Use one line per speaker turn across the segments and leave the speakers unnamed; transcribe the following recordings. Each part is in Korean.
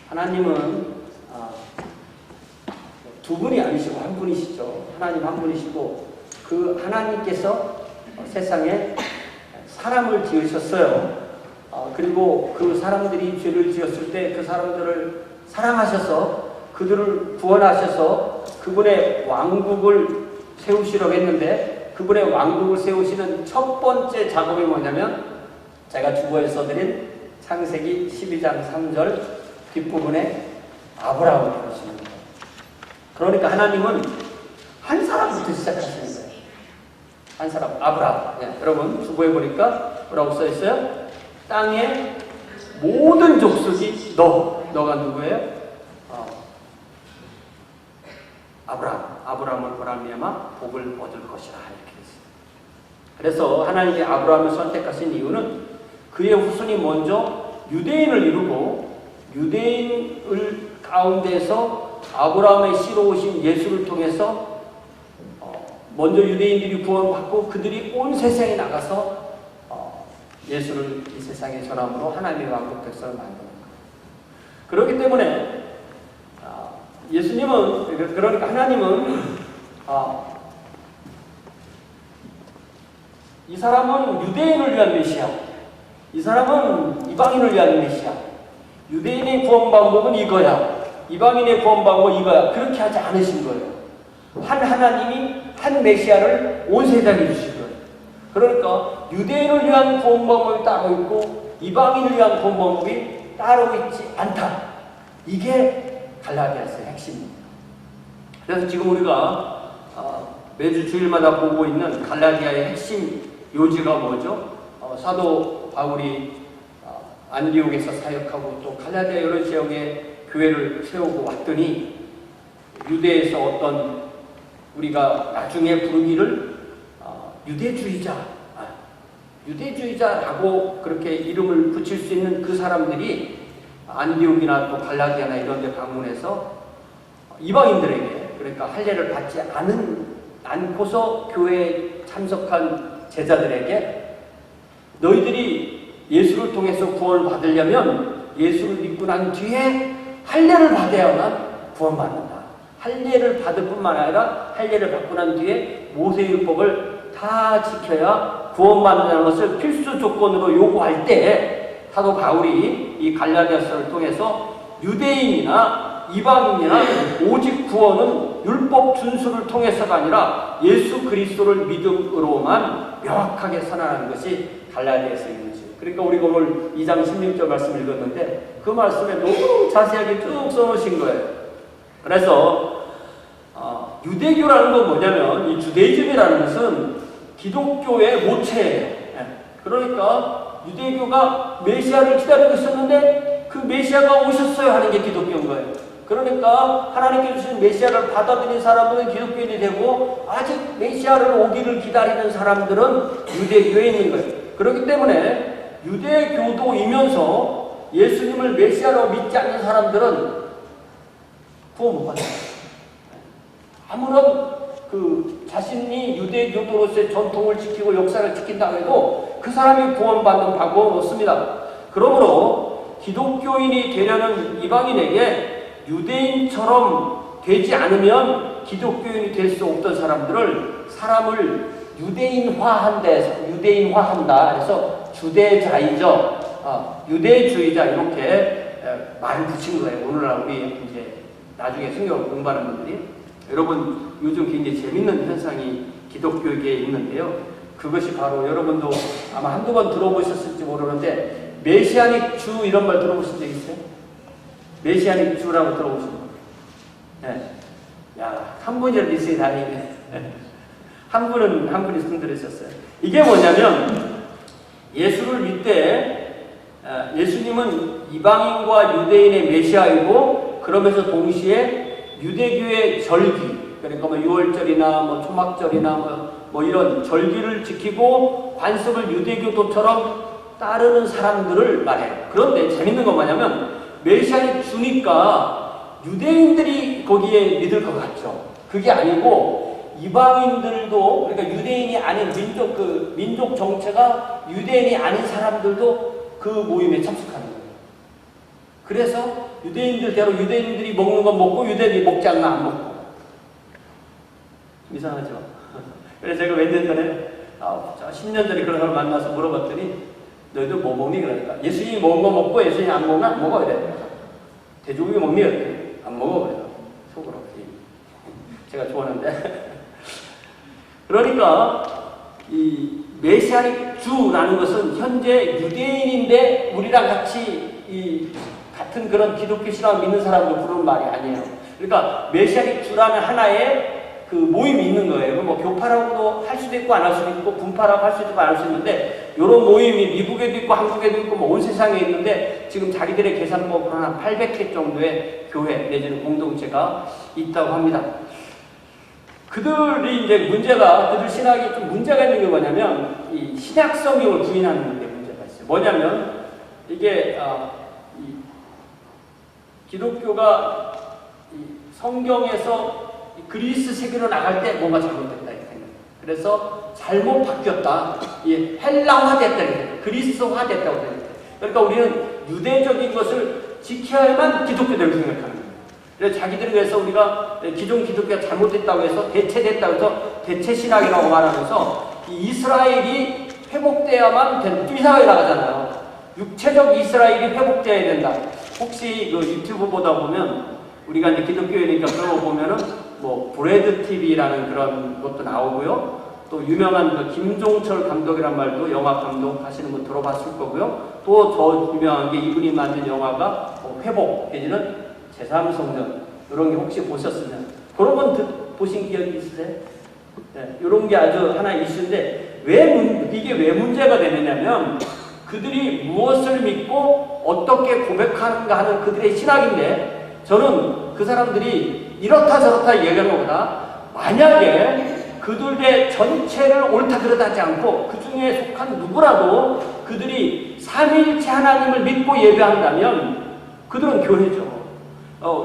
하나님은 두 분이 아니시고 한 분이시죠. 하나님 한 분이시고 그 하나님께서 세상에 사람을 지으셨어요. 그리고 그 사람들이 죄를 지었을 때 그 사람들을 사랑하셔서 그들을 구원하셔서 그분의 왕국을 세우시려고 했는데, 그분의 왕국을 세우시는 첫 번째 작업이 뭐냐면 제가 주보에서 드린 창세기 12장 3절 뒷부분에 아브라함을 부르시는 거예요. 그러니까 하나님은 한 사람부터 시작하시는 거예요. 한 사람, 아브라함. 네, 여러분 주보에 보니까 뭐라고 써 있어요? 땅의 모든 족속이 너가 누구예요? 아브라함을 말미암아 복을 얻을 것이라 이렇게 했어요. 그래서 하나님이 아브라함을 선택하신 이유는 그의 후손이 먼저 유대인을 이루고 유대인을 가운데서 아브라함의 씨로 오신 예수를 통해서 먼저 유대인들이 구원받고 그들이 온 세상에 나가서 예수를 이 세상에 전함으로 하나님의 왕국 백성을 만드는 거예요. 그렇기 때문에 예수님은, 그러니까 하나님은 이 사람은 유대인을 위한 메시아, 이 사람은 이방인을 위한 메시아, 유대인의 구원 방법은 이거야, 이방인의 구원 방법은 이거야, 그렇게 하지 않으신 거예요. 한 하나님이 한 메시아를 온 세상에 주신 거예요. 그러니까 유대인을 위한 구원 방법이 따로 있고 이방인을 위한 구원 방법이 따로 있지 않다. 이게 갈라디아서의 핵심입니다. 그래서 지금 우리가 매주 주일마다 보고 있는 갈라디아의 핵심 요지가 뭐죠? 사도 바울이 안디옥에서 사역하고 또 갈라디아 여러 지역에 교회를 세우고 왔더니 유대에서 어떤 우리가 나중에 부르기를 유대주의자라고 그렇게 이름을 붙일 수 있는 그 사람들이 안디옥이나 또 갈라디아나 이런 데 방문해서 이방인들에게, 그러니까 할례를 받지 않고서 교회에 참석한 제자들에게 너희들이 예수를 통해서 구원을 받으려면 예수를 믿고 난 뒤에 할례를 받아야만 구원받는다. 할례를 받을 뿐만 아니라 할례를 받고 난 뒤에 모세율법을 다 지켜야 구원받는다는 것을 필수 조건으로 요구할 때 사도 바울이 이 갈라디아서를 통해서 유대인이나 이방인이나 오직 구원은 율법 준수를 통해서가 아니라 예수 그리스도를 믿음으로만 명확하게 선언하는 것이 갈라디아서인 거죠. 그러니까 우리가 오늘 2장 16절 말씀을 읽었는데 그 말씀에 너무 자세하게 쭉 써놓으신 거예요. 그래서 유대교라는 건 뭐냐면 이 주데이즘이라는 것은 기독교의 모체예요. 그러니까 유대교가 메시아를 기다리고 있었는데 그 메시아가 오셨어요 하는 게 기독교인 거예요. 그러니까 하나님께 주신 메시아를 받아들인 사람들은 기독교인이 되고 아직 메시아를 오기를 기다리는 사람들은 유대교에 있는 거예요. 그렇기 때문에 유대교도이면서 예수님을 메시아로 믿지 않는 사람들은 구원 못 받아요. 아무런 자신이 유대교도로서의 전통을 지키고 역사를 지킨다고 해도 그 사람이 구원받는 방법은 없습니다. 그러므로 기독교인이 되려는 이방인에게 유대인처럼 되지 않으면 기독교인이 될 수 없던 사람을 유대인화한다 해서 주대자이죠. 유대주의자 이렇게 말을 붙인 거예요. 오늘날 우리 이제 나중에 성경을 공부하는 분들이. 여러분 요즘 굉장히 재밌는 현상이 기독교계에 있는데요. 그것이 바로 여러분도 아마 한두 번 들어보셨을지 모르는데 메시아닉 주 이런 말 들어보신 적 있어요? 메시아닉 주라고 들어보신 거? 네. 야, 한 분이라도 있으니 다행이네. 한 분이 손 들으셨어요. 이게 뭐냐면 예수를 믿되 예수님은 이방인과 유대인의 메시아이고 그러면서 동시에 유대교의 절기, 그러니까 뭐 유월절이나 뭐 초막절이나 뭐 이런 절기를 지키고 관습을 유대교도처럼 따르는 사람들을 말해요. 그런데 재밌는 건 뭐냐면 메시아를 주니까 유대인들이 거기에 믿을 것 같죠. 그게 아니고 이방인들도, 그러니까 유대인이 아닌 민족 정체가 유대인이 아닌 사람들도 그 모임에 참석하는 거예요. 그래서 유대인들대로 유대인들이 먹는 건 먹고 유대인들이 먹지 않나 안 먹고. 이상하죠? 그래서 제가 몇 년 전에 10년 전에 그런 사람 만나서 물어봤더니 너희들 뭐 먹니? 그러니까 예수님이 먹은 거 먹고 예수님이 안 먹나? 안 먹어야 돼. 돼지고기 먹니? 안 먹어. 그래요. 속으로. 제가 좋아하는데. 그러니까 이 메시아닉 주라는 것은 현재 유대인인데 우리랑 같이 이 같은 그런 기독교 신앙을 믿는 사람들 부르는 말이 아니에요. 그러니까 메시아닉 주라는 하나의 그 모임이 있는 거예요. 뭐 교파라고도 할 수도 있고 안 할 수도 있고 분파라고 할 수도 있고 안 할 수 있는데 이런 모임이 미국에도 있고 한국에도 있고 뭐 온 세상에 있는데 지금 자기들의 계산법으로는 한 800개 정도의 교회 내지는 공동체가 있다고 합니다. 그들이 이제 문제가 그들 신학이 좀 문제가 있는 게 뭐냐면 이 신약 성경을 부인하는 데 문제가 있어요. 뭐냐면 이게 이 기독교가 이 성경에서 그리스 세계로 나갈 때 뭔가 잘못됐다 이렇게 생각해요. 그래서 잘못 바뀌었다. 예, 헬라화됐다. 그리스화됐다고 생각해요. 그러니까 우리는 유대적인 것을 지켜야만 기독교대로 생각하는 거예요. 그래서 자기들을 위해서 우리가 기존 기독교가 잘못됐다고 해서 대체됐다고 해서 대체신학이라고 말하면서 이스라엘이 회복돼야만 되는, 좀 이상하게 나가잖아요. 육체적 이스라엘이 회복돼야 된다. 혹시 그 유튜브 보다 보면 우리가 이제 기독교회니까 그런 거 보면은 뭐 브래드 TV라는 그런 것도 나오고요. 또 유명한 그 김종철 감독이란 말도 영화 감독 하시는 분 들어봤을 거고요. 또 더 유명한 게 이분이 만든 영화가 회복 내지는 제3성전 이런 게 혹시 보셨으면 그런 건 보신 기억이 있으세요? 네, 이런 게 아주 하나 이슈인데 이게 왜 문제가 되느냐면 그들이 무엇을 믿고 어떻게 고백하는가 하는 그들의 신학인데 저는 그 사람들이 이렇다 저렇다 얘기하는 것보다 만약에 그들의 전체를 옳다 그르다 하지 않고 그 중에 속한 누구라도 그들이 삼위일체 하나님을 믿고 예배한다면 그들은 교회죠.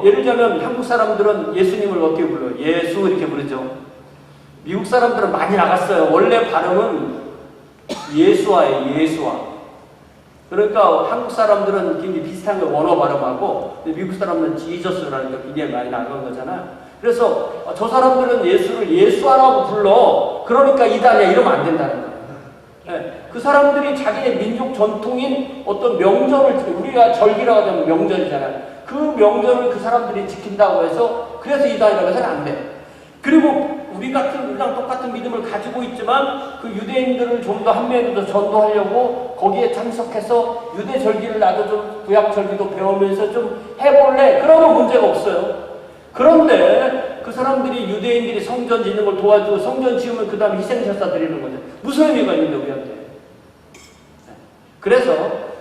예를 들면 한국 사람들은 예수님을 어떻게 불러요? 예수 이렇게 부르죠. 미국 사람들은 많이 나갔어요. 원래 발음은 예수와예요. 예수와. 그러니까 한국 사람들은 굉장히 비슷한 거 원어 발음하고 미국 사람들은 지저스라는 게 굉장히 많이 나간 거잖아요. 그래서 저 사람들은 예수를 예수와라고 불러. 그러니까 이단이야 이러면 안 된다는 거예요. 네. 그 사람들이 자기의 민족 전통인 어떤 명절을 우리가 절기라고 하면 명절이잖아요. 그 명절을 그 사람들이 지킨다고 해서 그래서 이단이라고 해서는 안 돼. 그리고 우리 같은 우리랑 똑같은 믿음을 가지고 있지만 그 유대인들을 좀 더 한면에 더 전도하려고 거기에 참석해서 유대 절기를 나도 좀 구약 절기도 배우면서 좀 해볼래? 그러면 문제가 없어요. 그런데 그 사람들이 유대인들이 성전 짓는 걸 도와주고 성전 지으면 그 다음에 희생제사 드리는 거죠. 무슨 의미가 있는데 우리한테. 그래서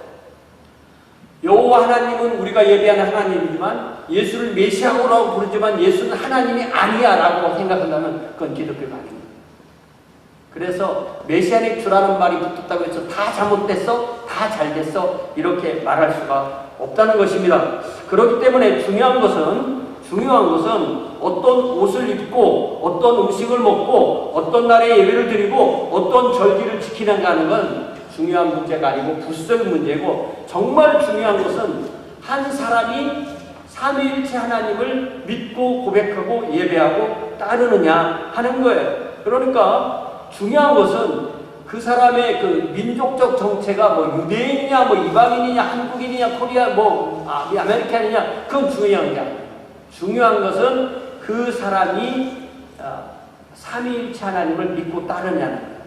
여호와 하나님은 우리가 예배하는 하나님이지만 예수를 메시아라고 부르지만 예수는 하나님이 아니야 라고 생각한다면 그건 기독교가 아닙니다. 그래서 메시아닉 주라는 말이 붙었다고 해서 다 잘못됐어? 다 잘됐어? 이렇게 말할 수가 없다는 것입니다. 그렇기 때문에 중요한 것은 어떤 옷을 입고 어떤 음식을 먹고 어떤 날에 예배를 드리고 어떤 절기를 지키는가 하는 건 중요한 문제가 아니고 부수적인 문제고 정말 중요한 것은 한 사람이 삼위일체 하나님을 믿고 고백하고 예배하고 따르느냐 하는 거예요. 그러니까 중요한 것은 그 사람의 그 민족적 정체가 뭐 유대인이냐 뭐 이방인이냐 한국인이냐 코리아 아메리칸이냐 그건 중요한 게 아니에요. 중요한 것은 그 사람이 삼위일체 하나님을 믿고 따르냐는 거예요.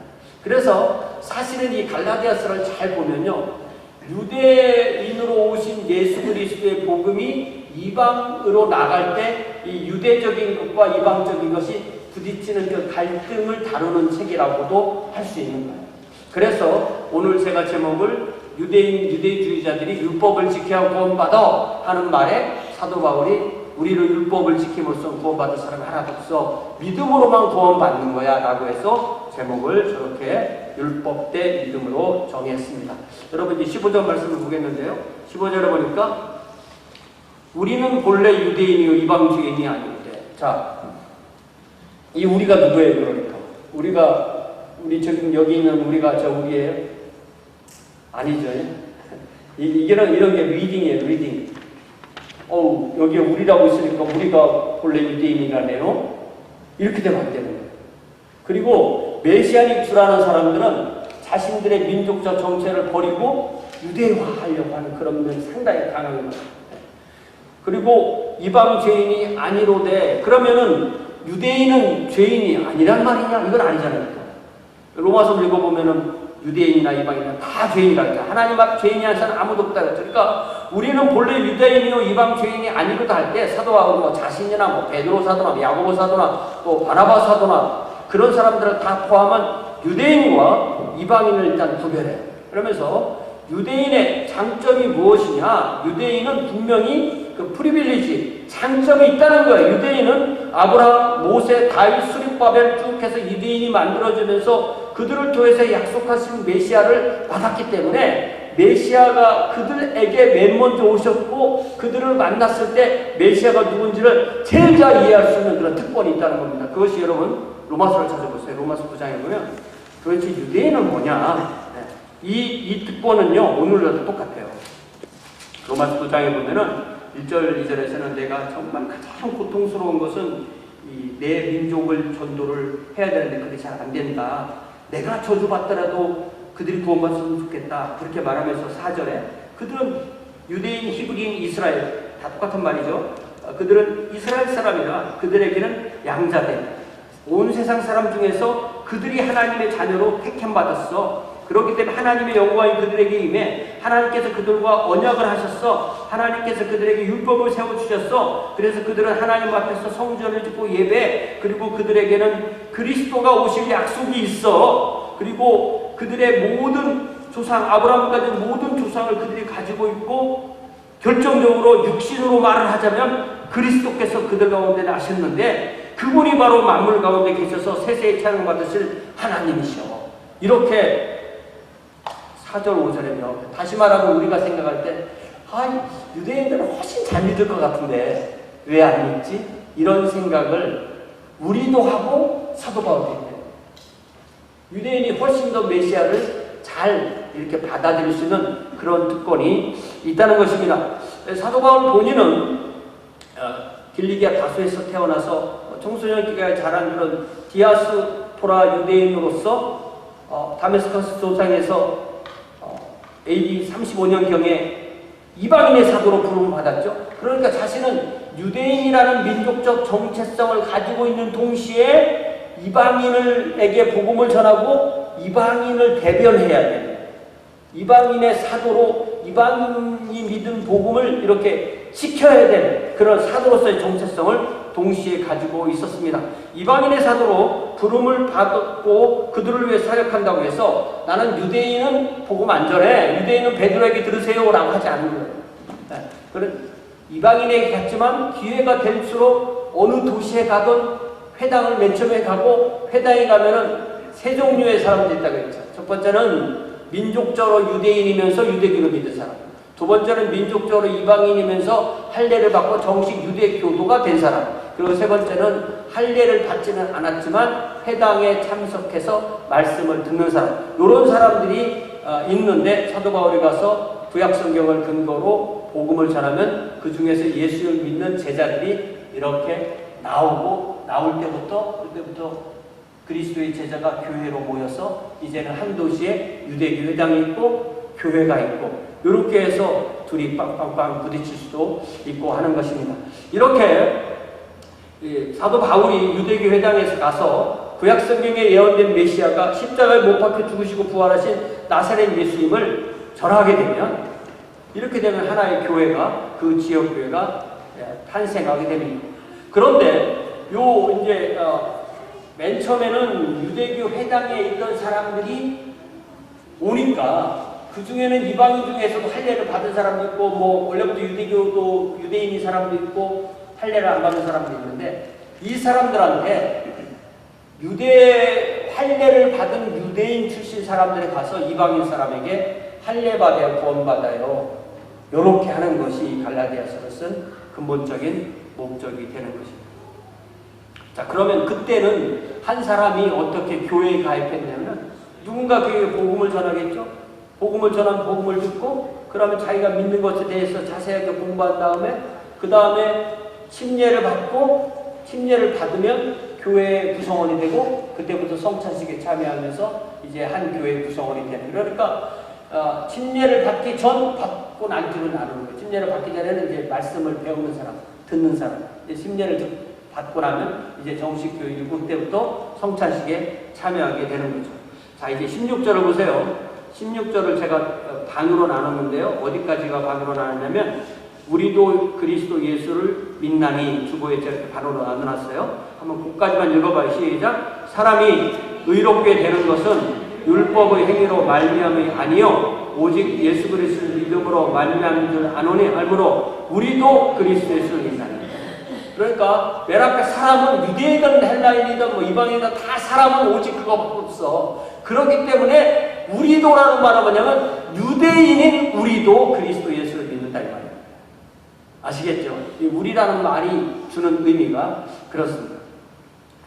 그래서 사실은 이 갈라디아서를 잘 보면요. 유대인으로 오신 예수 그리스도의 복음이 이방으로 나갈 때 이 유대적인 것과 이방적인 것이 부딪히는 그 갈등을 다루는 책이라고도 할 수 있는 거예요. 그래서 오늘 제가 제목을 유대주의자들이 율법을 지켜야 구원받아 하는 말에 사도 바울이 우리는 율법을 지킴으로써 구원받을 사람이 하나도 없어. 믿음으로만 구원받는 거야 라고 해서 제목을 저렇게 율법 대 믿음으로 정했습니다. 여러분 이제 15절 말씀을 보겠는데요. 15절에 보니까 우리는 본래 유대인이요 이방 주인이 아닌데 자, 이 우리가 누구예요 그러니까? 우리 지금 여기 있는 우리가 저 우리예요? 아니죠. 이런 게 리딩이에요. 리딩. 여기에 우리라고 있으니까 우리가 본래 유대인이라네요. 이렇게 되면 안 되는 거예요. 그리고 메시아닉 주라는 사람들은 자신들의 민족적 정체를 버리고 유대화하려고 하는 그런 면이 상당히 강합니다. 그리고 이방 죄인이 아니로되 그러면은 유대인은 죄인이 아니란 말이냐? 이건 아니잖아요. 로마서 읽어보면은 유대인이나 이방인이나 다 죄인이라 했죠. 하나님 앞 죄인이 한 사람 아무도 없다 그랬죠. 그러니까 우리는 본래 유대인이요 이방 죄인이 아니로다 할 때 사도 바울 뭐 자신이나 뭐 베드로 사도나 야고보 사도나 또 바나바 사도나 그런 사람들을 다 포함한 유대인과 이방인을 일단 구별해요. 그러면서 유대인의 장점이 무엇이냐? 유대인은 분명히 그 프리빌리지, 장점이 있다는 거예요. 유대인은 아브라함, 모세, 다윗, 수립바벨 쭉 해서 유대인이 만들어지면서 그들을 통해서 약속하신 메시아를 받았기 때문에 메시아가 그들에게 맨 먼저 오셨고 그들을 만났을 때 메시아가 누군지를 제일 잘 이해할 수 있는 그런 특권이 있다는 겁니다. 그것이 여러분 로마서를 찾아보세요. 로마서 9장에 보면 도대체 유대인은 뭐냐? 이 특권은요 오늘도 똑같아요. 로마서 9장에 보면은 1절 2절에서는 내가 정말 가장 고통스러운 것은 내 민족을 전도를 해야 되는데 그게 잘 안 된다. 내가 저주받더라도 그들이 구원받았으면 좋겠다. 그렇게 말하면서 4절에 그들은 유대인, 히브리인, 이스라엘 다 똑같은 말이죠. 그들은 이스라엘 사람이라 그들에게는 양자된 온 세상 사람 중에서 그들이 하나님의 자녀로 택함받았어. 그렇기 때문에 하나님의 영광이 그들에게 임해 하나님께서 그들과 언약을 하셨어. 하나님께서 그들에게 율법을 세워주셨어. 그래서 그들은 하나님 앞에서 성전을 짓고 예배, 그리고 그들에게는 그리스도가 오실 약속이 있어. 그리고 그들의 모든 조상, 아브라함까지 모든 조상을 그들이 가지고 있고 결정적으로 육신으로 말을 하자면 그리스도께서 그들 가운데 나셨는데 그분이 바로 만물 가운데 계셔서 세세히 찬양받으실 하나님이셔. 이렇게 4절 5절에 나옵니다. 다시 말하면 우리가 생각할 때 유대인들은 훨씬 잘 믿을 것 같은데 왜 안 믿지? 이런 생각을 우리도 하고 사도 바울도 해요. 유대인이 훨씬 더 메시아를 잘 이렇게 받아들일 수 있는 그런 특권이 있다는 것입니다. 사도 바울 본인은 길리기아 다소에서 태어나서 청소년 기간에 자란 그런 디아스포라 유대인으로서 다메스커스 조상에서 AD 35년경에 이방인의 사도로 부름을 받았죠. 그러니까 자신은 유대인이라는 민족적 정체성을 가지고 있는 동시에 이방인에게 복음을 전하고 이방인을 대변해야 돼요. 이방인의 사도로 이방인이 믿은 복음을 이렇게 지켜야 되는 그런 사도로서의 정체성을 동시에 가지고 있었습니다. 이방인의 사도로 부름을 받고 그들을 위해 사역한다고 해서 나는 유대인은 복음 안 전해, 유대인은 베드로에게 들으세요 라고 하지 않는 거예요. 그런 이방인에게 갔지만 기회가 될수록 어느 도시에 가든 회당을 맨 처음에 가고 회당에 가면은 세 종류의 사람들이 있다고 했죠. 첫 번째는 민족적으로 유대인이면서 유대교를 믿는 사람. 두 번째는 민족적으로 이방인이면서 할례를 받고 정식 유대 교도가 된 사람. 그리고 세 번째는 할례를 받지는 않았지만 회당에 참석해서 말씀을 듣는 사람. 이런 사람들이 있는데 사도 바울이 가서 구약 성경을 근거로 복음을 전하면 그 중에서 예수를 믿는 제자들이 이렇게 나올 때부터 그때부터 그리스도의 제자가 교회로 모여서 이제는 한 도시에 유대교 회당이 있고 교회가 있고 이렇게 해서 둘이 빵빵빵 부딪힐 수도 있고 하는 것입니다. 이렇게 사도 바울이 유대교 회당에서 가서 구약 성경에 예언된 메시아가 십자가에 못 박혀 죽으시고 부활하신 나사렛 예수님을 전하게 되면 이렇게 되면 하나의 교회가 그 지역 교회가 탄생하게 됩니다. 그런데 이제 맨 처음에는 유대교 회당에 있던 사람들이 오니까 그 중에는 이방인 중에서도 할례를 받은 사람도 있고 뭐 원래부터 유대교도 유대인인 사람도 있고 할례를 안 받은 사람도 있는데 이 사람들한테 할례를 받은 유대인 출신 사람들이 가서 이방인 사람에게 할례 받아야 구원받아요. 이렇게 하는 것이 갈라디아서를 쓴 근본적인 목적이 되는 것입니다. 자, 그러면 그때는 한 사람이 어떻게 교회에 가입했냐면 누군가 그에게 복음을 전하겠죠. 복음을 전하면 복음을 듣고 그러면 자기가 믿는 것에 대해서 자세하게 공부한 다음에 그 다음에 침례를 받으면 교회 구성원이 되고 그때부터 성찬식에 참여하면서 이제 한 교회 구성원이 되는. 그러니까 침례를 받기 전, 받고 난 뒤로 나누는 거예요. 침례를 받기 전에는 이제 말씀을 배우는 사람, 듣는 사람. 이제 침례를 받고 나면 이제 정식 교육이고 그때부터 성찬식에 참여하게 되는 거죠. 자, 이제 16절을 보세요. 16절을 제가 반으로 나눴는데요. 어디까지가 반으로 나눴냐면 우리도 그리스도 예수를 믿나니 주보에 이렇게 반으로 나눠놨어요. 한번 그까지만 읽어봐요. 시작. 사람이 의롭게 되는 것은 율법의 행위로 말미암이 아니요 오직 예수 그리스도를 믿음으로 말미암은 줄 아노니 알므로 우리도 그리스도 예수를 믿나니. 그러니까 맨 앞에 사람은 유대이든 헬라인이든 뭐 이방인이든 다 사람은 오직 그거밖에 없어. 그렇기 때문에 우리도라는 말은 뭐냐면 유대인인 우리도 그리스도 예수를 믿는다 이 말이에요. 아시겠죠? 이 우리라는 말이 주는 의미가 그렇습니다.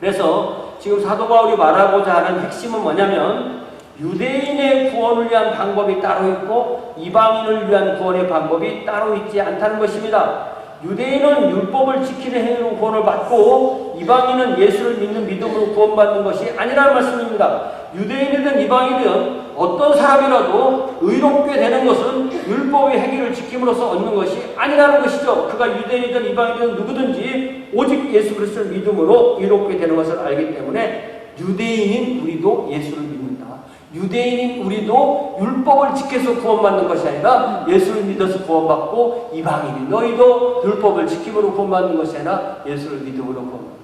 그래서 지금 사도 바울이 말하고자 하는 핵심은 뭐냐면 유대인의 구원을 위한 방법이 따로 있고 이방인을 위한 구원의 방법이 따로 있지 않다는 것입니다. 유대인은 율법을 지키는 행위로 구원을 받고 이방인은 예수를 믿는 믿음으로 구원받는 것이 아니라는 말씀입니다. 유대인이든 이방인이든 어떤 사람이라도 의롭게 되는 것은 율법의 행위를 지킴으로써 얻는 것이 아니라는 것이죠. 그가 유대인이든 이방인이든 누구든지 오직 예수 그리스도를 믿음으로 의롭게 되는 것을 알기 때문에 유대인인 우리도 예수를 믿는다. 유대인인 우리도 율법을 지켜서 구원받는 것이 아니라 예수를 믿어서 구원받고 이방인인 너희도 율법을 지킴으로 구원받는 것이 아니라 예수를 믿음으로 구원받는다.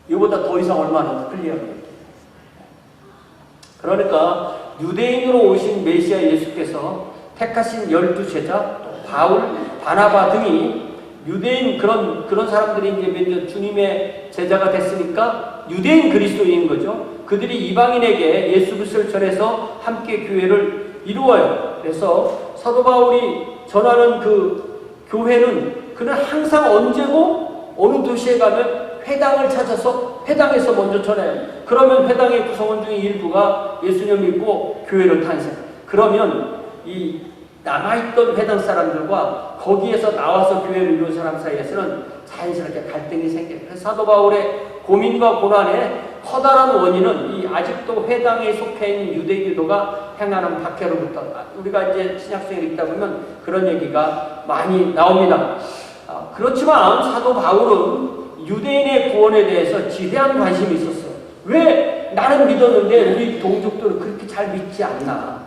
이거보다 더 이상 얼마나 더 클리어해요. 그러니까 유대인으로 오신 메시아 예수께서 택하신 12제자, 또 바울, 바나바 등이 유대인 그런 사람들이 이제 주님의 제자가 됐으니까 유대인 그리스도인인 거죠. 그들이 이방인에게 예수 그리스도를 전해서 함께 교회를 이루어요. 그래서 사도 바울이 전하는 그 교회는 그는 항상 언제고 어느 도시에 가면 회당을 찾아서 회당에서 먼저 전해요. 그러면 회당의 구성원 중에 일부가 예수님을 믿고 교회를 탄생. 그러면 이 남아있던 회당 사람들과 거기에서 나와서 교회를 이룬 사람 사이에서는 자연스럽게 갈등이 생겨요. 그래서 사도 바울의 고민과 고난의 커다란 원인은 이 아직도 회당에 속해 있는 유대교도가 행하는 박해로부터, 우리가 이제 신약성에 읽다 보면 그런 얘기가 많이 나옵니다. 그렇지만 사도 바울은 유대인의 구원에 대해서 지대한 관심이 있었어요. 왜 나는 믿었는데 우리 동족들은 그렇게 잘 믿지 않나.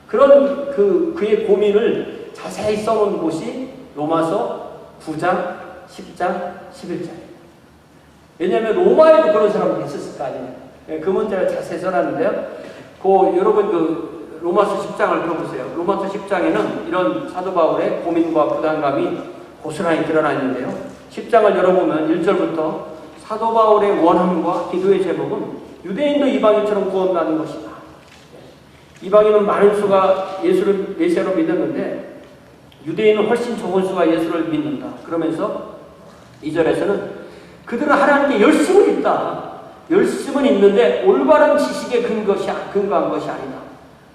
그런 그의 고민을 자세히 써놓은 곳이 로마서 9장, 10장, 11장. 왜냐하면 로마에도 그런 사람들이 있었을 거 아니에요. 그 문제를 자세히 써놨는데요. 여러분 로마서 10장을 펴보세요. 로마서 10장에는 이런 사도 바울의 고민과 부담감이 고스란히 드러나 있는데요. 10장을 열어보면 1절부터 사도 바울의 원함과 기도의 제목은 유대인도 이방인처럼 구원받는 것이다. 이방인은 많은 수가 예수를 메시아로 믿었는데 유대인은 훨씬 적은 수가 예수를 믿는다. 그러면서 2절에서는 그들은 하나님께 열심은 있다. 열심은 있는데 올바른 지식에 근거한 것이 아니다.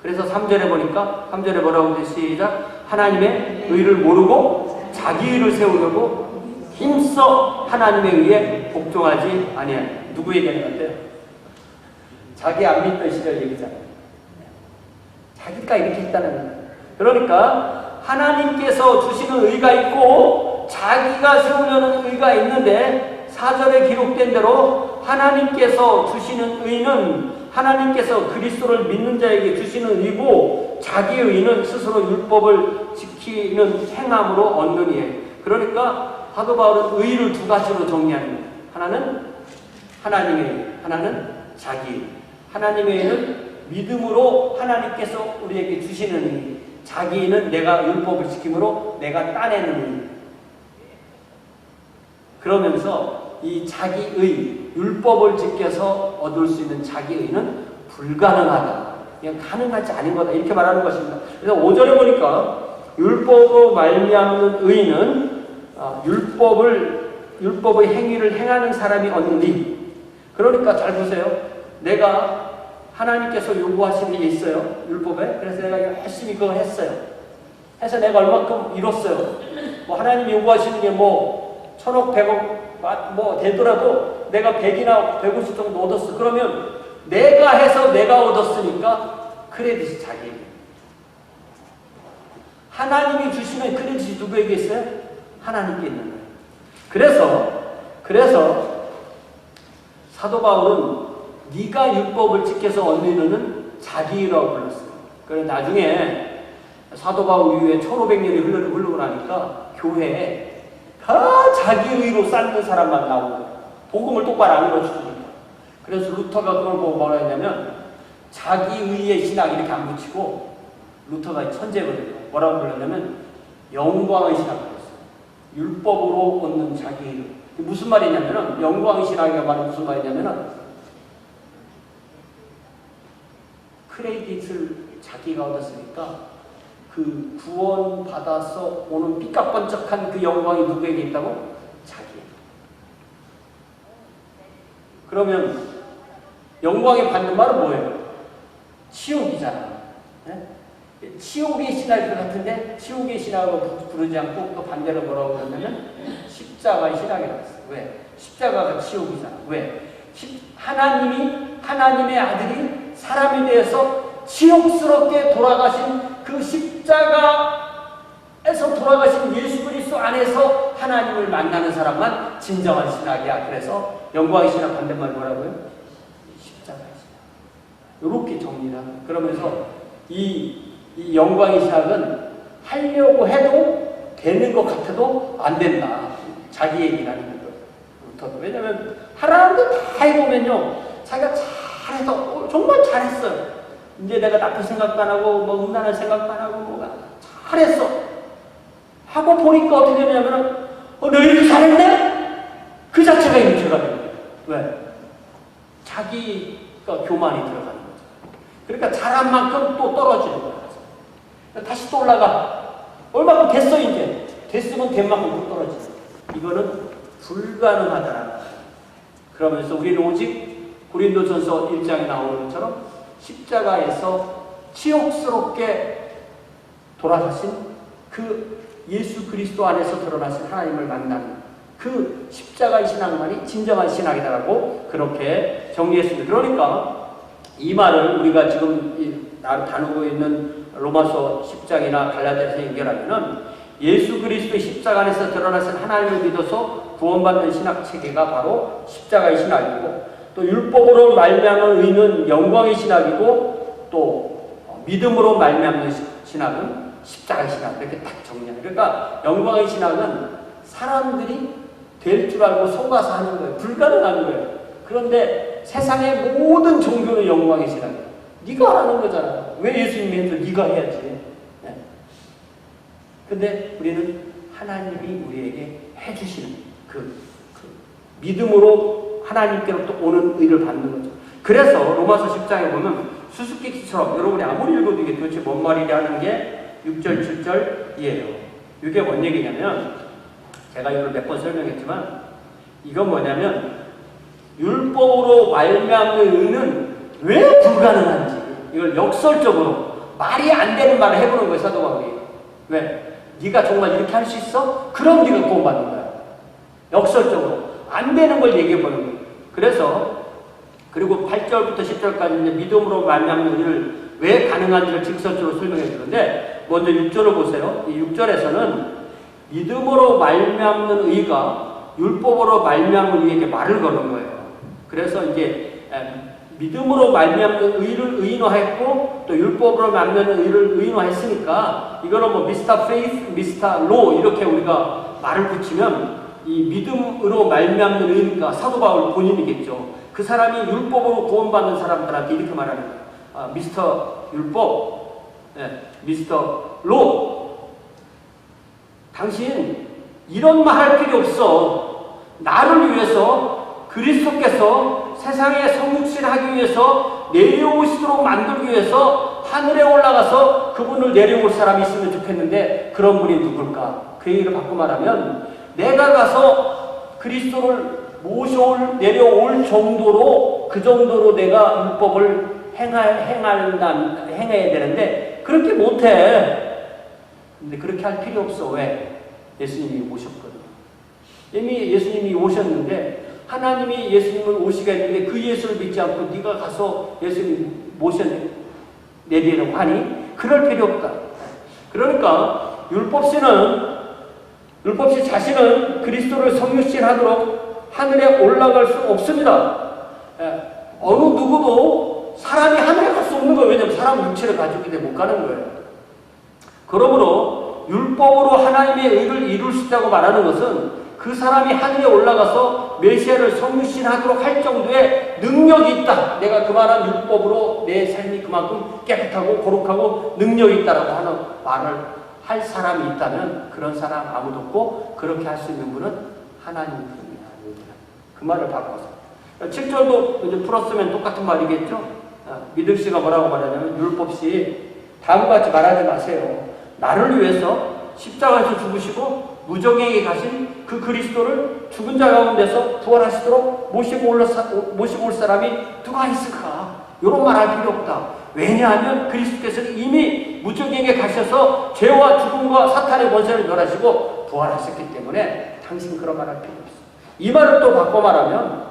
그래서 3절에 보니까 3절에 뭐라고 돼? 시작. 하나님의 의를 모르고 자기 의를 세우려고 힘써 하나님의 의에 복종하지 아니하니. 누구 얘기하는 것 같아요? 자기 안 믿던 시절 얘기잖아요. 자기가 이렇게 했다는 거예요. 그러니까 하나님께서 주시는 의가 있고 자기가 세우려는 의가 있는데 4절에 기록된 대로 하나님께서 주시는 의는 하나님께서 그리스도를 믿는 자에게 주시는 의고 자기의 의는 스스로 율법을 지키는 행함으로 얻는 이에요. 그러니까 사도 바울은 의를 두 가지로 정리합니다. 하나는 하나님의 의, 하나는 자기 의. 하나님의 의는 믿음으로 하나님께서 우리에게 주시는 의, 자기 의는 내가 율법을 지킴으로 내가 따내는 의. 그러면서 이 자기의, 율법을 지켜서 얻을 수 있는 자기의는 불가능하다. 그냥 가능하지 않은 거다. 이렇게 말하는 것입니다. 그래서 5절에 보니까 율법으로 말미암는 의는 율법의 행위를 행하는 사람이 얻는 의. 그러니까 잘 보세요. 내가 하나님께서 요구하시는 게 있어요. 율법에. 그래서 내가 열심히 그거 했어요. 해서 내가 얼마큼 이뤘어요. 뭐 하나님이 요구하시는 게 뭐 1000억, 100억 뭐 되더라도 내가 100이나 150 정도 얻었어. 그러면 내가 해서 내가 얻었으니까 크레딧이 자기에게. 하나님이 주시면 크레딧이 누구에게 있어요? 하나님께 있는 거예요. 그래서 사도 바울은 네가 율법을 지켜서 얻는 의는 자기라고 불렀어요. 그래서 나중에 사도 바울 이후에 1500년이 흐르고 나니까 교회에 다 자기 의로 쌓는 사람만 나오고 복음을 똑바로 안 읽어주니까. 그래서 루터가 그걸 보고 뭐라 했냐면 자기 의의 신학 이렇게 안 붙이고 루터가 천재거든요. 뭐라고 불렀냐면 영광의 신학을 했어요. 율법으로 얻는 자기 의로. 무슨 말이냐면은 영광의 신학이가 말은 무슨 말이냐면은 크레딧을 자기가 얻었으니까 그 구원 받아서 오는 삐까번쩍한 그 영광이 누구에게 있다고? 자기에게. 그러면 영광이 받는 말은 뭐예요? 치욕이잖아. 네? 치욕의 신학일 것 같은데 치욕의 신학으로 부르지 않고 또 반대로 뭐라고 그러냐면 십자가의 신학이라고 했어요. 왜? 십자가가 치욕이잖아. 왜? 하나님의 아들이 사람에 대해서 치욕스럽게 돌아가신 그 십자가에서 돌아가신 예수 그리스도 안에서 하나님을 만나는 사람만 진정한 신학이야. 그래서 영광의 신학 반대말 뭐라고요? 십자가의 신학. 이렇게 정리를 합니다. 그러면서 이 영광의 신학은 하려고 해도 되는 것 같아도 안 된다. 자기 얘기라는 거예요. 왜냐면 하나님도 다 해보면요. 자기가 잘해서 정말 잘했어요. 이제 내가 나쁜 생각도 안 하고 뭐 음란할 생각도 안 하고 뭐가 잘했어. 하고 보니까 어떻게 되냐면은 너 이렇게 잘했네? 그 자체가 이제 죄가 되는 거예요. 왜? 자기가 교만이 들어가는 거죠. 그러니까 잘한 만큼 또 떨어지는 거예요. 다시 또 올라가. 얼마큼 됐어 이제. 됐으면 된 만큼 또 떨어지는 거예요. 이거는 불가능하다라는 거예요. 그러면서 우리는 오직 고린도전서 1장에 나오는 것처럼 십자가에서 치욕스럽게 돌아가신 그 예수 그리스도 안에서 드러나신 하나님을 만나는 그 십자가의 신앙만이 진정한 신앙이다라고 그렇게 정리했습니다. 그러니까 이 말을 우리가 지금 다루고 있는 로마서 10장이나 갈라디아서 연결하면은 예수 그리스도의 십자가 안에서 드러나신 하나님을 믿어서 구원받는 신학 체계가 바로 십자가의 신학이고, 또 율법으로 말미암은 의는 영광의 신학이고, 또 믿음으로 말미암는 신학은 십자가의 신학. 이렇게 딱 정리해요. 그러니까 영광의 신학은 사람들이 될 줄 알고 속아서 하는 거예요. 불가능한 거예요. 그런데 세상의 모든 종교는 영광의 신학이에요. 네가 하는 거잖아. 왜 예수님이 해도 네가 해야지. 네. 근데 우리는 하나님이 우리에게 해주시는 그 믿음으로 하나님께로부터 오는 의를 받는 거죠. 그래서 로마서 10장에 보면 수수께끼처럼 여러분이 아무리 읽어도 이게 도대체 뭔 말이냐 하는 게 6절, 7절이에요. 이게 뭔 얘기냐면, 제가 이걸 몇 번 설명했지만, 이건 뭐냐면 율법으로 말미암는 의는 왜 불가능한지 이걸 역설적으로 말이 안 되는 말을 해보는 거예요. 사도 바울이. 왜? 네가 정말 이렇게 할 수 있어? 그럼 네가 구원받는 거야. 역설적으로 안 되는 걸 얘기해보는 거예요. 그래서 그리고 8절부터 10절까지 이제 믿음으로 말미암는 의를 왜 가능한지를 직설적으로 설명해 주는데, 먼저 6절을 보세요. 이 6절에서는 믿음으로 말미암는 의가 율법으로 말미암는 의에게 말을 거는 거예요. 그래서 이제 믿음으로 말미암는 의를 의인화했고, 또 율법으로 말미암는 의를 의인화했으니까 이거는 뭐 미스터 페이스, 미스터 로 이렇게 우리가 말을 붙이면 이 믿음으로 말미암는 의니까 사도 바울 본인이겠죠. 그 사람이 율법으로 구원받는 사람들한테 이렇게 말하는 거예요. 미스터 율법, 미스터 로. 당신 이런 말 할 필요 없어. 나를 위해서 그리스도께서 세상에 성육신하기 위해서 내려오시도록 만들기 위해서 하늘에 올라가서 그분을 내려올 사람이 있으면 좋겠는데 그런 분이 누굴까? 그 얘기를 바꿔 말하면, 내가 가서 그리스도를 내려올 정도로, 그 정도로 내가 율법을 행해야 되는데 그렇게 못해. 근데 그렇게 할 필요 없어. 왜? 예수님이 오셨거든요. 이미 예수님이 오셨는데 하나님이 예수님을 오시게 했는데 그 예수를 믿지 않고 네가 가서 예수님 모셔내리려고 하니 그럴 필요 없다. 그러니까 율법시 자신은 그리스도를 성육신하도록 하늘에 올라갈 수 없습니다. 어느 누구도 사람이 하늘에 갈 수 없는 거예요. 왜냐하면 사람은 육체를 가지고 있기 때문에 못 가는 거예요. 그러므로 율법으로 하나님의 의를 이룰 수 있다고 말하는 것은 그 사람이 하늘에 올라가서 메시아를 성육신하도록 할 정도의 능력이 있다. 내가 그만한 율법으로 내 삶이 그만큼 깨끗하고 거룩하고 능력이 있다라고 하는 말을 할 사람이 있다면 그런 사람 아무도 없고 그렇게 할 수 있는 분은 하나님뿐이야. 그 말을 바꿔서 7절도 이제 풀었으면 똑같은 말이겠죠. 미들씨가 뭐라고 말하냐면 율법시 다음과 같이 말하지 마세요. 나를 위해서 십자가에서 죽으시고 무정에게 가신 그 그리스도를 죽은 자 가운데서 부활하시도록 모시고 올 사람이 누가 있을까? 이런 말 할 필요 없다. 왜냐하면 그리스도께서는 이미 무정에게 가셔서 죄와 죽음과 사탄의 권세를 멸하시고 부활하셨기 때문에 당신 그런 말 할 필요 없어. 이 말을 또 바꿔 말하면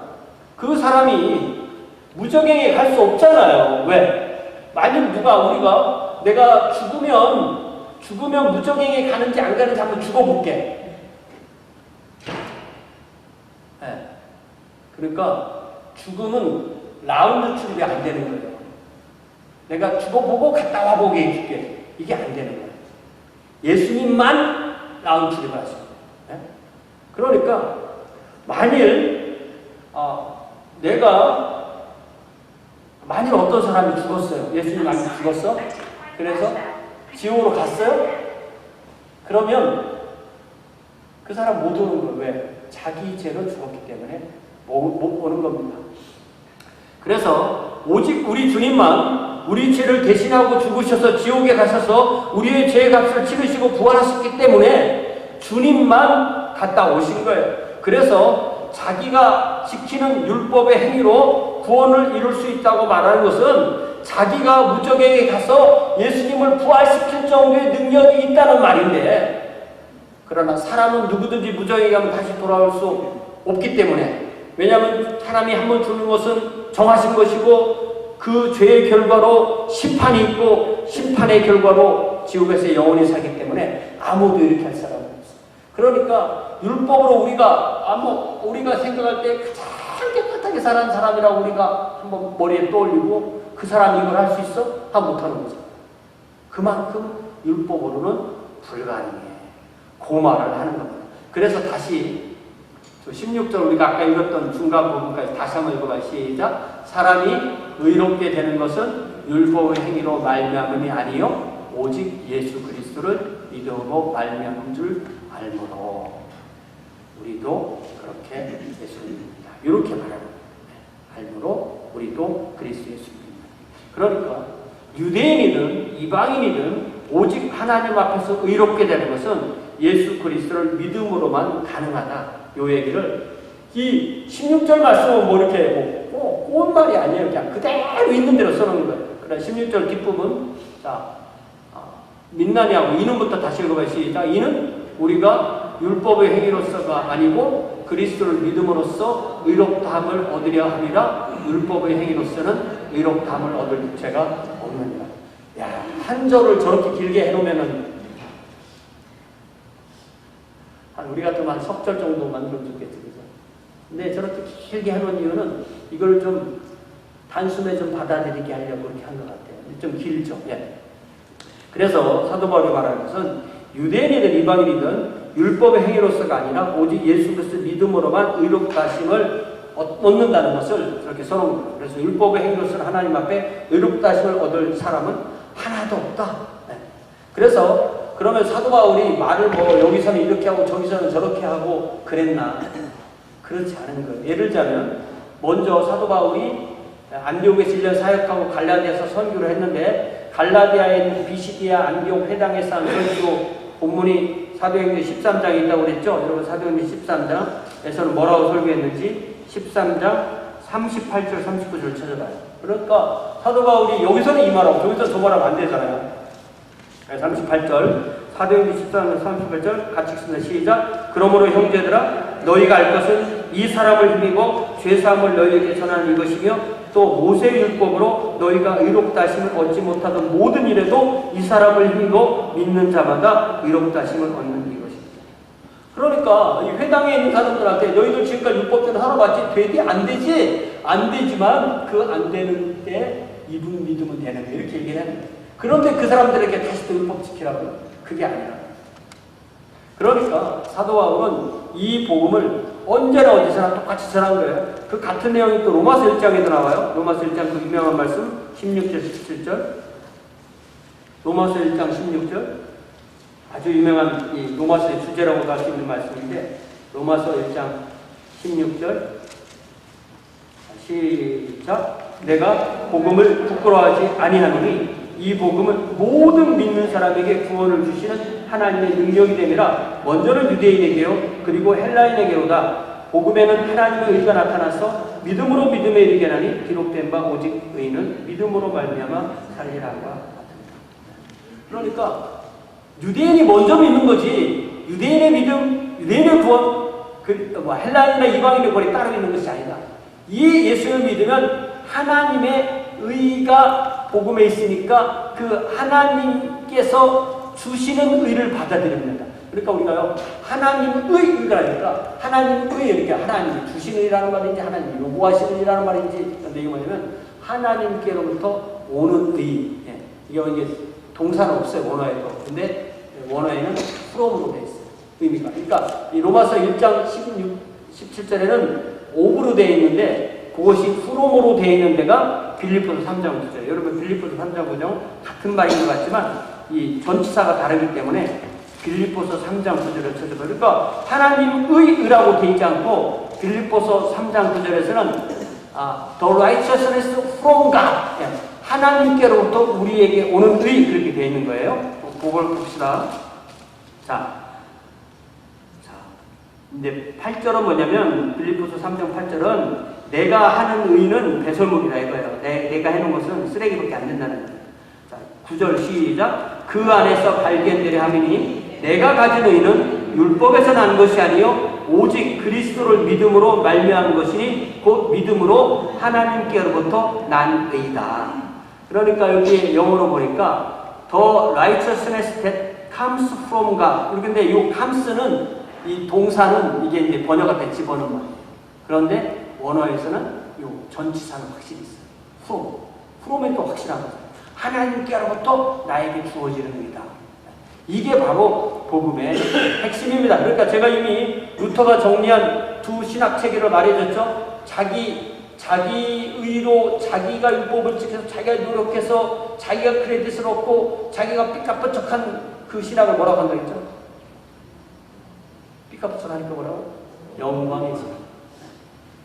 그 사람이 무정에게 갈 수 없잖아요. 왜? 만약 내가 죽으면 무정에게 가는지 안 가는지 한번 죽어볼게. 네. 그러니까 죽음은 라운드 출입이 안 되는 거예요. 내가 죽어보고 갔다 와보게 해줄게. 이게 안 되는 거예요. 예수님만 라운드 출입을 하시고. 네? 그러니까 만일 어떤 사람이 죽었어요. 예수님 만일 죽었어? 그래서 지옥으로 갔어요? 그러면 그 사람 못 오는 거예요. 왜? 자기 죄로 죽었기 때문에 못 오는 겁니다. 그래서 오직 우리 주님만 우리 죄를 대신하고 죽으셔서 지옥에 가셔서 우리의 죄의 값을 치르시고 부활하셨기 때문에 주님만 갔다 오신 거예요. 그래서 자기가 지키는 율법의 행위로 구원을 이룰 수 있다고 말하는 것은 자기가 무적에게 가서 예수님을 부활시킬 정도의 능력이 있다는 말인데, 그러나 사람은 누구든지 무적에게 가면 다시 돌아올 수 없기 때문에, 왜냐하면 사람이 한번 죽는 것은 정하신 것이고 그 죄의 결과로 심판이 있고 심판의 결과로 지옥에서 영원히 살기 때문에 아무도 이렇게 할 사람은 없어요. 그러니까 율법으로 우리가 생각할 때 가장 깨끗하게 사는 사람이라고 우리가 한번 머리에 떠올리고 그 사람이 이걸 할 수 있어? 못하는 거죠. 그만큼 율법으로는 불가능해. 그 말을 하는 겁니다. 그래서 다시 16절 우리가 아까 읽었던 중간 부분까지 다시 한번 읽어봐요. 시작. 사람이 의롭게 되는 것은 율법의 행위로 말미암음이 아니요 오직 예수 그리스도를 믿음으로 말미암은 줄 알므로. 우리도 그렇게 예수를 믿습니다. 이렇게 말하는 거예요. 알므로 우리도 그리스도 예수 믿습니다. 그러니까 유대인이든 이방인이든 오직 하나님 앞에서 의롭게 되는 것은 예수 그리스도를 믿음으로만 가능하다. 요 얘기를 이 16절 말씀은 이렇게 꼬은 말이 아니에요. 그냥 그대로 있는 대로 써놓은 거예요. 그래 16절 뒷부분 민나니하고 이는부터 다시 읽어봐요. 시작. 이는 우리가 율법의 행위로서가 아니고 그리스도를 믿음으로써 의롭다함을 얻으려 함이라. 율법의 행위로서는 의롭다함을 얻을 죄가 없느니라. 야, 한 절을 저렇게 길게 해놓으면은 우리 같으면 한 석절 정도 만들어면 좋겠죠. 그죠? 근데 저렇게 길게 해놓은 이유는 이걸 좀 단숨에 좀 받아들이게 하려고 그렇게 한 것 같아요. 좀 길죠. 예. 그래서 사도 바울이 말하는 것은 유대인이든 이방인이든 율법의 행위로서가 아니라 오직 예수 그리스도 믿음으로만 의롭다 하심을 얻는다는 것을 저렇게 써놓은 거예요. 그래서 율법의 행위로서는 하나님 앞에 의롭다 하심을 얻을 사람은 하나도 없다. 네. 그래서 그러면 사도 바울이 말을 여기서는 이렇게 하고 저기서는 저렇게 하고 그랬나? 그렇지 않은 거예요. 예를 들자면 먼저 사도 바울이 안디옥에서 1년 사역하고 갈라디아에서 선교를 했는데 갈라디아에 있는 비시디아 안디옥 회당에서 한 설교 본문이 사도행전 13장에 있다고 그랬죠? 여러분 사도행전 13장에서는 뭐라고 설교했는지 13장 38절 39절 찾아봐요. 그러니까 사도 바울이 여기서는 이 말하고 저기서 저 말하면 안 되잖아요. 38절 사도행전 14장 38절 같이 읽습니다. 시작. 그러므로 형제들아 너희가 알 것은 이 사람을 힘입어 죄사함을 너희에게 전하는 이것이며 또 모세의 율법으로 너희가 의롭다 하심을 얻지 못하던 모든 일에도 이 사람을 힘입어 믿는 자마다 의롭다 하심을 얻는 이것입니다. 그러니까 이 회당에 있는 사람들한테 너희들 지금까지 율법대로 살아봤지? 되지? 안 되지? 안 되지만 그 안 되는 때 이분 믿으면 되는 거 이렇게 얘기해야 합니다. 그런데 그 사람들에게 다시 또 율법 지키라고요? 그게 아니라. 그러니까 사도 바울은 이 복음을 언제나 어디서나 똑같이 전한 거예요. 그 같은 내용이 또 로마서 1장에도 나와요. 로마서 1장 그 유명한 말씀 16절 17절 로마서 1장 16절 아주 유명한 이 로마서의 주제라고 할 수 있는 말씀인데 로마서 1장 16절 시작. 내가 복음을 부끄러워하지 아니하노니 이 복음은 모든 믿는 사람에게 구원을 주시는 하나님의 능력이 됨이라. 먼저는 유대인에게요 그리고 헬라인에게로다. 복음에는 하나님의 의가 나타나서 믿음으로 믿음에 이르게 하니 기록된 바 오직 의인은 믿음으로 말미암아 살리라고 같습니다. 그러니까 유대인이 먼저 믿는 거지 유대인의 믿음, 유대인의 구원, 헬라인이나 이방인의 구원이 따로 있는 것이 아니다. 이 예수를 믿으면 하나님의 의가 복음에 있으니까 그 하나님께서 주시는 의를 받아들입니다. 그러니까 우리가요 하나님의 의라니까 하나님의 이렇게 하나님이 주시는 의라는 말인지 하나님이 요구하시는 의라는 말인지 근데 이게 뭐냐면 하나님께로부터 오는 의. 예. 이게 동사는 없어요 원어에도. 근데 원어에는 from으로 되어 있어요. 의미가. 그러니까 이 로마서 1장 17절에는 of로 되어 있는데 그것이 from으로 되어 있는 데가 빌립보서 3장 9절. 여러분 빌립보서 3장 9장 같은 말인 것 같지만 이 전치사가 다르기 때문에 빌립보서 3장 9절을 찾아봐요. 그러니까 하나님의 의라고 되어 있지 않고 빌립보서 3장 9절에서는 the righteousness from God 하나님께로부터 우리에게 오는 의 그렇게 되어 있는 거예요. 그걸 봅시다. 자, 이제 8절은 뭐냐면 빌립보서 3장 8절은 내가 하는 의는 배설물이다 이거예요. 내가 해놓은 것은 쓰레기밖에 안 된다는 거예요. 자, 9절 시작. 그 안에서 발견되려 함이니 내가 가진 의는 율법에서 난 것이 아니요 오직 그리스도를 믿음으로 말미암은 것이니 곧 믿음으로 하나님께로부터 난 의다. 그러니까 여기 영어로 보니까 the righteousness that comes from God. 그런데 이 comes는 이 동사는 이게 이제 번역할 때 집어넣은 거예요. 그런데 원어에서는 이 전치사는 확실히 있어요. from은 또 확실한 거죠. 하나님께로부터 나에게 주어지는 의다. 이게 바로 복음의 핵심입니다. 그러니까 제가 이미 루터가 정리한 두 신학 체계로 말해줬죠. 자기 의로 자기가 율법을 지켜서 자기가 노력해서 자기가 크레딧을 얻고 자기가 삐까뻔쩍한 그 신학을 뭐라고 한다 했죠? 삐까뻔쩍하니까 뭐라고? 영광의 신학.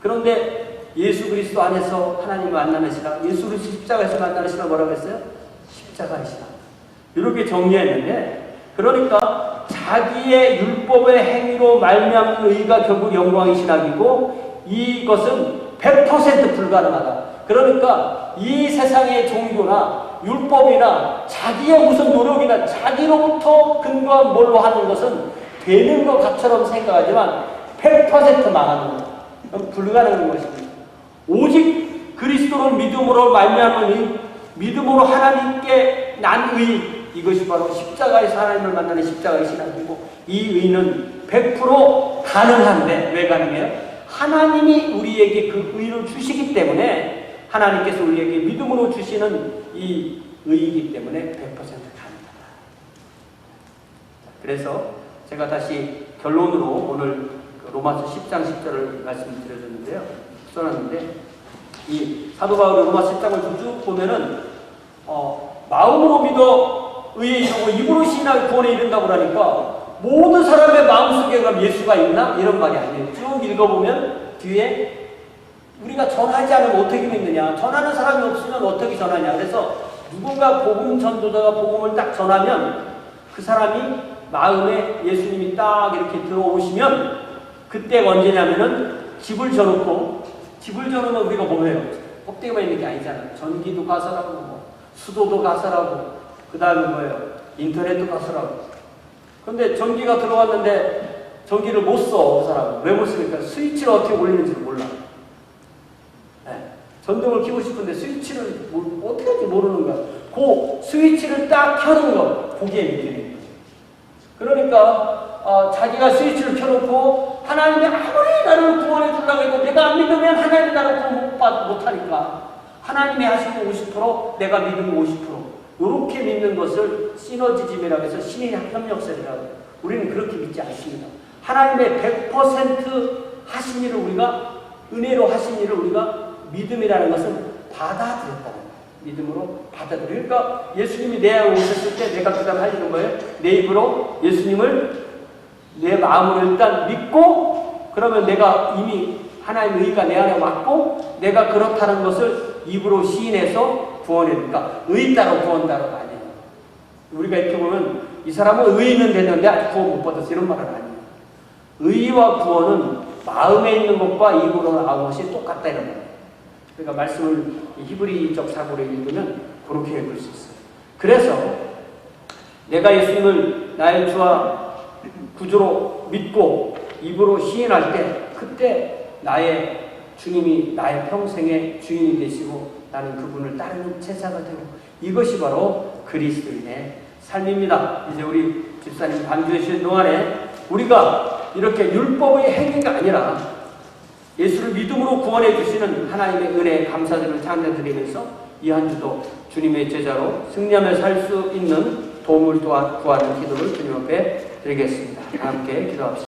그런데 예수 그리스도 안에서 하나님을 만나는 신학, 예수 그리스도 십자가에서 만나는 신학 뭐라고 했어요? 십자가의 신학. 이렇게 정리했는데 그러니까 자기의 율법의 행위로 말미암은 의가 결국 영광의 신학이고 이것은 100% 불가능하다. 그러니까 이 세상의 종교나 율법이나 자기의 무슨 노력이나 자기로부터 근거한 뭘로 하는 것은 되는 것 같처럼 생각하지만 100% 망하는 것. 그럼 불가능한 것입니다. 오직 그리스도를 믿음으로 말미암은 의, 믿음으로 하나님께 난 의, 이것이 바로 십자가에서 하나님을 만나는 십자가의 신학이고 이 의는 100% 가능한데 왜 가능해요? 하나님이 우리에게 그 의를 주시기 때문에 하나님께서 우리에게 믿음으로 주시는 이 의이기 때문에 100% 가능하다. 그래서 제가 다시 결론으로 오늘 로마서 10장 10절을 말씀드렸는데요. 써놨는데 이 사도 바울의 로마서 10장을 쭉 보면은 마음으로 믿어 의에 이르고 입으로 신하여 구원에 이른다고 그러니까 모든 사람의 마음속에 그럼 예수가 있나? 이런 말이 아니에요. 쭉 읽어보면 뒤에 우리가 전하지 않으면 어떻게 믿느냐? 전하는 사람이 없으면 어떻게 전하냐? 그래서 누군가 복음 전도자가 복음을 딱 전하면 그 사람이 마음에 예수님이 딱 이렇게 들어오시면 그때가 언제냐면은 집을 져놓고 집을 져놓으면 우리가 뭐 해요? 껍데기만 있는 게 아니잖아요. 전기도 가설하고 수도도 가설하고 그 다음에 뭐예요? 인터넷도 가설하고 근데 전기가 들어왔는데 전기를 못 써, 그 사람은. 왜 못 쓰니까 스위치를 어떻게 올리는지 몰라. 네. 전등을 켜고 싶은데 스위치를 어떻게 할지 모르는 거야. 그 스위치를 딱 켜는 거, 거기에 믿음이 있는 거죠. 그러니까 자기가 스위치를 켜놓고 하나님이 아무리 나를 구원해 주려고 해도 내가 안 믿으면 하나님이 나를 구원 못하니까 하나님이 하시고 50%, 내가 믿으면 50%. 이렇게 믿는 것을 시너지즘이라고 해서 신인 협력설이라고 해요. 우리는 그렇게 믿지 않습니다. 하나님의 100% 하신 일을 우리가, 은혜로 하신 일을 우리가 믿음이라는 것은 받아들였다는 거예요. 믿음으로 받아들여요. 그러니까 예수님이 내 안에 오셨을 때 내가 그 다음에 할 일은 뭐예요? 내 입으로 예수님을 내 마음으로 일단 믿고, 그러면 내가 이미 하나님의 의가 내 안에 왔고, 내가 그렇다는 것을 입으로 시인해서 구원해 줍니까? 의 따로 구원 따로가 아니에요. 우리가 이렇게 보면 이 사람은 의는 되는데 아직 구원 못 받았어, 이런 말은 아니에요. 의와 구원은 마음에 있는 것과 입으로 나온 것이 똑같다, 이런 거예요. 그러니까 말씀을 히브리적 사고로 읽으면 그렇게 읽을 수 있어요. 그래서 내가 예수님을 나의 주와 구주로 믿고 입으로 시인할 때, 그때 나의 주님이 나의 평생의 주인이 되시고 나는 그분을 따르는 제자가 되고, 이것이 바로 그리스도인의 삶입니다. 이제 우리 집사님 반주해 주신 동안에 우리가 이렇게 율법의 행위가 아니라 예수를 믿음으로 구원해 주시는 하나님의 은혜에 감사드리는 찬양드리면서 이 한 주도 주님의 제자로 승리하며 살 수 있는 도움을 구하는 기도를 주님 앞에 드리겠습니다. 함께 기도합시다.